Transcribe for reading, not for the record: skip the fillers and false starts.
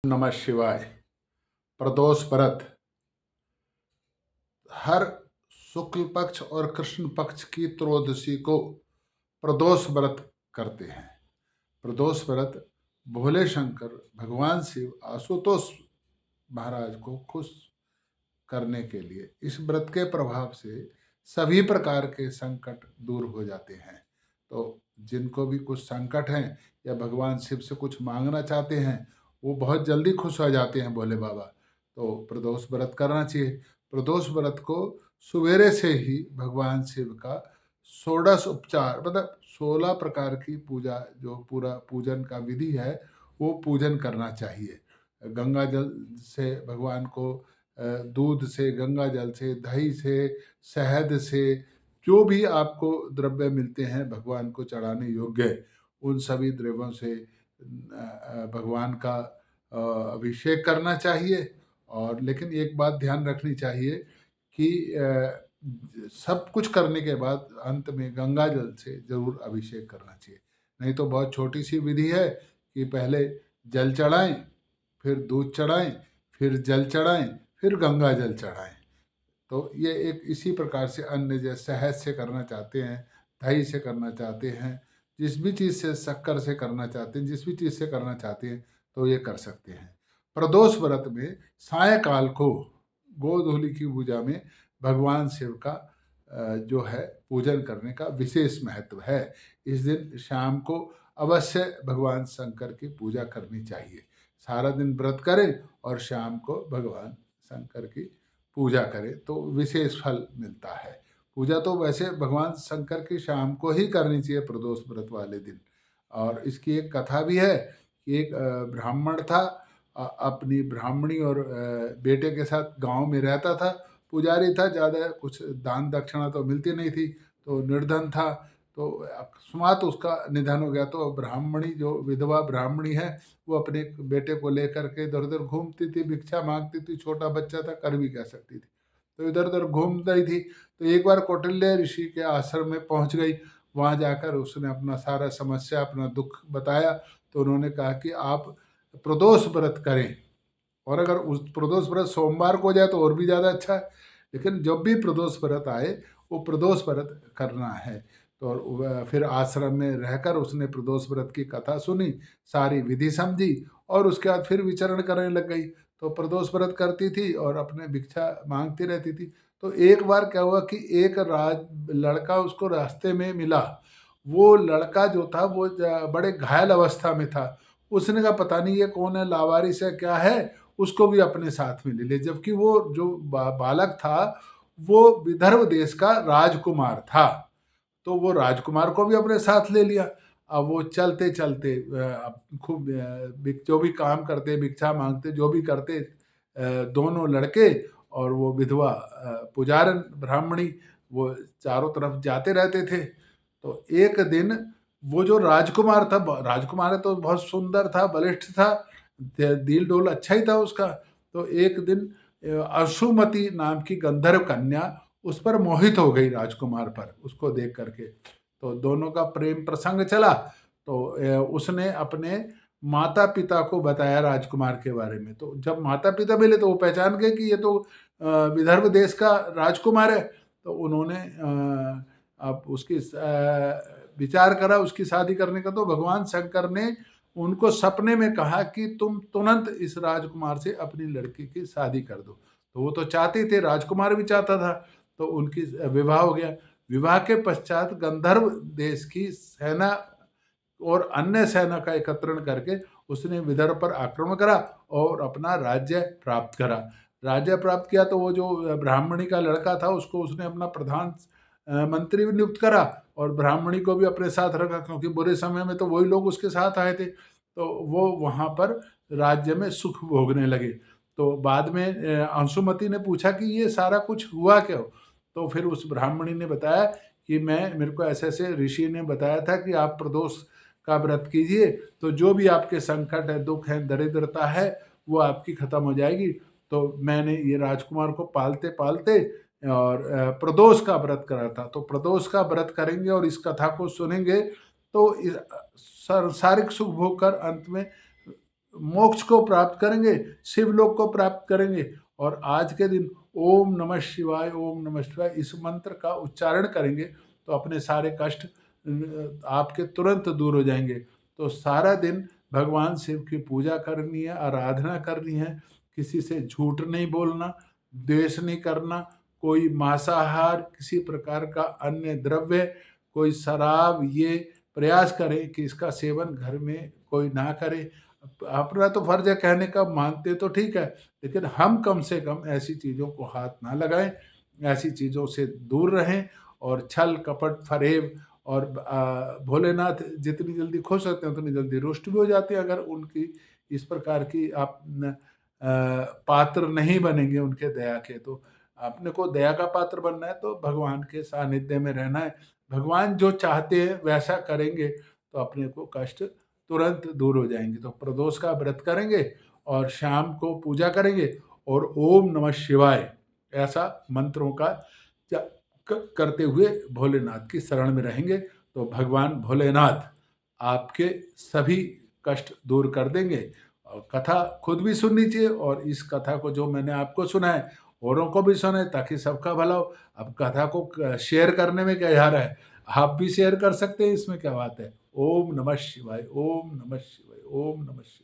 नमः शिवाय। प्रदोष व्रत हर शुक्ल पक्ष और कृष्ण पक्ष की त्रयोदशी को प्रदोष व्रत करते हैं। प्रदोष व्रत भोले शंकर भगवान शिव आशुतोष महाराज को खुश करने के लिए इस व्रत के प्रभाव से सभी प्रकार के संकट दूर हो जाते हैं। तो जिनको भी कुछ संकट हैं या भगवान शिव से कुछ मांगना चाहते हैं वो बहुत जल्दी खुश हो जाते हैं भोले बाबा। तो प्रदोष व्रत करना चाहिए। प्रदोष व्रत को सवेरे से ही भगवान शिव का षोडश उपचार मतलब 16 प्रकार की पूजा जो पूरा पूजन का विधि है वो पूजन करना चाहिए। गंगा जल से भगवान को दूध से, गंगा जल से, दही से, शहद से जो भी आपको द्रव्य मिलते हैं भगवान को चढ़ाने योग्य, उन सभी द्रव्यों से भगवान का अभिषेक करना चाहिए। और लेकिन एक बात ध्यान रखनी चाहिए कि सब कुछ करने के बाद अंत में गंगा जल से जरूर अभिषेक करना चाहिए। नहीं तो बहुत छोटी सी विधि है कि पहले जल चढ़ाएं, फिर दूध चढ़ाएं, फिर जल चढ़ाएं, फिर गंगा जल चढ़ाएं। तो ये एक इसी प्रकार से अन्य जैसे शहद से करना चाहते हैं, दही से करना चाहते हैं, जिस भी चीज़ से, शक्कर से करना चाहते हैं, जिस भी चीज़ से करना चाहते हैं तो ये कर सकते हैं। प्रदोष व्रत में सायंकाल को गोधूलि की पूजा में भगवान शिव का जो है पूजन करने का विशेष महत्व है। इस दिन शाम को अवश्य भगवान शंकर की पूजा करनी चाहिए। सारा दिन व्रत करें और शाम को भगवान शंकर की पूजा करें तो विशेष फल मिलता है। पूजा तो वैसे भगवान शंकर की शाम को ही करनी चाहिए प्रदोष व्रत वाले दिन। और इसकी एक कथा भी है कि एक ब्राह्मण था, अपनी ब्राह्मणी और बेटे के साथ गांव में रहता था। पुजारी था, ज़्यादा कुछ दान दक्षिणा तो मिलती नहीं थी, तो निर्धन था। तो अकस्मात उसका निधन हो गया। तो ब्राह्मणी जो विधवा ब्राह्मणी है वो अपने बेटे को लेकर के इधर उधर घूमती थी, भिक्षा मांगती थी। छोटा बच्चा था, कर भी कह सकती थी, तो इधर उधर घूम रही थी। तो एक बार कौटिल्य ऋषि के आश्रम में पहुंच गई। वहां जाकर उसने अपना सारा समस्या, अपना दुख बताया। तो उन्होंने कहा कि आप प्रदोष व्रत करें, और अगर उस प्रदोष व्रत सोमवार को हो जाए तो और भी ज़्यादा अच्छा है। लेकिन जब भी प्रदोष व्रत आए वो प्रदोष व्रत करना है। तो फिर आश्रम में रहकर उसने प्रदोष व्रत की कथा सुनी, सारी विधि समझी और उसके बाद फिर विचरण करने लग गई। तो प्रदोष व्रत करती थी और अपने भिक्षा मांगती रहती थी। तो एक बार क्या हुआ कि एक लड़का उसको रास्ते में मिला। वो लड़का जो था वो बड़े घायल अवस्था में था। उसने कहा पता नहीं ये कौन है, लावारिस है क्या है, उसको भी अपने साथ में ले ले। जबकि वो जो बालक था वो विदर्भ देश का राजकुमार था। तो वो राजकुमार को भी अपने साथ ले लिया। अब वो चलते चलते खूब जो भी काम करते, भिक्षा मांगते, जो भी करते, दोनों लड़के और वो विधवा पुजारन ब्राह्मणी, वो चारों तरफ जाते रहते थे। तो एक दिन वो जो राजकुमार था, राजकुमार तो बहुत सुंदर था, बलिष्ठ था, दिल डोल अच्छा ही था उसका। तो एक दिन अंशुमति नाम की गंधर्व कन्या उस पर मोहित हो गई, राजकुमार पर, उसको देख करके। तो दोनों का प्रेम प्रसंग चला। तो उसने अपने माता पिता को बताया राजकुमार के बारे में। तो जब माता पिता मिले तो वो पहचान गए कि ये तो विदर्भ देश का राजकुमार है। तो उन्होंने अब उसकी विचार करा उसकी शादी करने का। तो भगवान शंकर ने उनको सपने में कहा कि तुम तुरंत इस राजकुमार से अपनी लड़की की शादी कर दो। तो वो तो चाहते थे, राजकुमार भी चाहता था। तो उनकी विवाह हो गया। विवाह के पश्चात गंधर्व देश की सेना और अन्य सेना का एकत्रण करके उसने विदर्भ पर आक्रमण करा और अपना राज्य प्राप्त करा। राज्य प्राप्त किया तो वो जो ब्राह्मणी का लड़का था उसको उसने अपना प्रधान मंत्री भी नियुक्त करा और ब्राह्मणी को भी अपने साथ रखा, क्योंकि बुरे समय में तो वही लोग उसके साथ आए थे। तो वो वहाँ पर राज्य में सुख भोगने लगे। तो बाद में अंशुमति ने पूछा कि ये सारा कुछ हुआ क्यों। तो फिर उस ब्राह्मणी ने बताया कि मेरे को ऐसे ऐसे ऋषि ने बताया था कि आप प्रदोष का व्रत कीजिए तो जो भी आपके संकट है, दुख है, दरिद्रता है, वो आपकी खत्म हो जाएगी। तो मैंने ये राजकुमार को पालते पालते और प्रदोष का व्रत करा था। तो प्रदोष का व्रत करेंगे और इस कथा को सुनेंगे तो सांसारिक सुख भोग कर अंत में मोक्ष को प्राप्त करेंगे, शिवलोक को प्राप्त करेंगे। और आज के दिन ओम नमः शिवाय, ओम नमः शिवाय इस मंत्र का उच्चारण करेंगे तो अपने सारे कष्ट आपके तुरंत दूर हो जाएंगे। तो सारा दिन भगवान शिव की पूजा करनी है, आराधना करनी है, किसी से झूठ नहीं बोलना, द्वेष नहीं करना, कोई मांसाहार, किसी प्रकार का अन्य द्रव्य, कोई शराब, ये प्रयास करें कि इसका सेवन घर में कोई ना करे। अपना तो फर्ज है कहने का, मानते तो ठीक है, लेकिन हम कम से कम ऐसी चीज़ों को हाथ ना लगाएं, ऐसी चीज़ों से दूर रहें। और छल कपट फरेब और भोलेनाथ जितनी जल्दी खुश होते हैं उतनी जल्दी रुष्ट भी हो जाते हैं। अगर उनकी इस प्रकार की आप पात्र नहीं बनेंगे उनके दया के, तो अपने को दया का पात्र बनना है तो भगवान के सानिध्य में रहना है। भगवान जो चाहते हैं वैसा करेंगे तो अपने को कष्ट तुरंत दूर हो जाएंगे। तो प्रदोष का व्रत करेंगे और शाम को पूजा करेंगे और ओम नमः शिवाय ऐसा मंत्रों का करते हुए भोलेनाथ की शरण में रहेंगे तो भगवान भोलेनाथ आपके सभी कष्ट दूर कर देंगे। और कथा खुद भी सुननी चाहिए, और इस कथा को जो मैंने आपको सुनाए औरों को भी सुनाए ताकि सबका भला हो। अब कथा को शेयर करने में क्या जा रहा है, आप भी शेयर कर सकते हैं, इसमें क्या बात है। ओम नमः शिवाय, ओम नमः शिवाय, ओम नमः शिवाय।